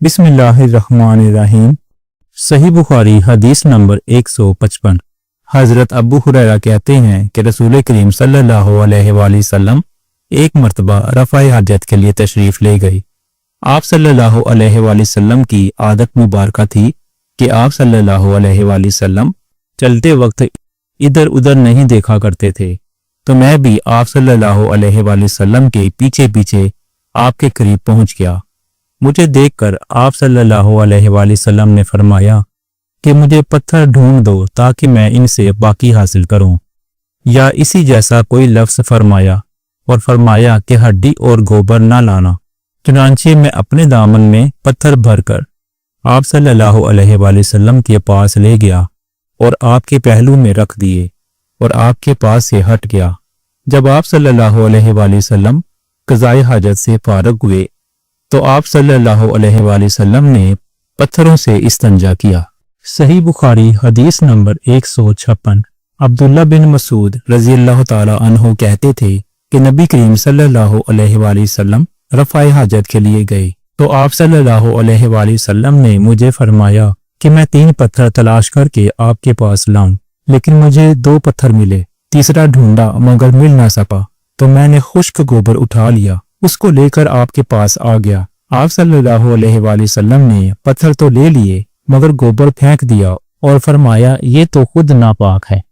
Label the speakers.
Speaker 1: बिस्मिल्लाहिर्रहमानिर्रहीम। सही बुखारी हदीस नंबर 155। हजरत अबू हुरैरा कहते हैं कि रसूल करीम सल्लल्लाहु अलैहि वसल्लम एक मर्तबा रफ़ाए हाजत के लिए तशरीफ़ ले गए। आप सल्लल्लाहु अलैहि वसल्लम की आदत मुबारक थी कि आप सल्लल्लाहु अलैहि वसल्लम चलते वक्त इधर उधर नहीं देखा करते थे, तो मैं भी आप सल्लल्लाहु अलैहि वसल्लम के पीछे पीछे आपके करीब पहुंच गया। मुझे देखकर आप सल्लल्लाहु अलैहि वसल्लम ने फरमाया कि मुझे पत्थर ढूंढ दो ताकि मैं इनसे बाकी हासिल करूं, या इसी जैसा कोई लफ्ज़ फरमाया और फरमाया कि हड्डी और गोबर ना लाना। चुनांचे मैं अपने दामन में पत्थर भरकर आप सल्लल्लाहु अलैहि वसल्लम के पास ले गया और आपके पहलू में रख दिए और आपके पास से हट गया। जब आप सल्लल्लाहु अलैहि वसल्लम क़ज़ाए हाजत से फारग हुए तो आप सल्लल्लाहु अलैहि वसल्लम ने पत्थरों से इस्तंजा किया। सही बुखारी हदीस नंबर 156। अब्दुल्ला बिन मसूद रज़ियल्लाहु ताला अन्हु कहते थे कि नबी करीम सल्लल्लाहु अलैहि वसल्लम रफ़ाए हाजत के लिए गए तो आप सल्लल्लाहु अलैहि वसल्लम ने मुझे फरमाया कि मैं 3 पत्थर तलाश करके आपके पास लाऊं, लेकिन मुझे 2 पत्थर मिले, तीसरा ढूंढा मगर मिल ना सका, तो मैंने खुश्क गोबर उठा लिया, उसको लेकर आपके पास आ गया। आप सल्लल्लाहु अलैहि वसल्लम ने पत्थर तो ले लिए मगर गोबर फेंक दिया और फरमाया ये तो खुद नापाक है।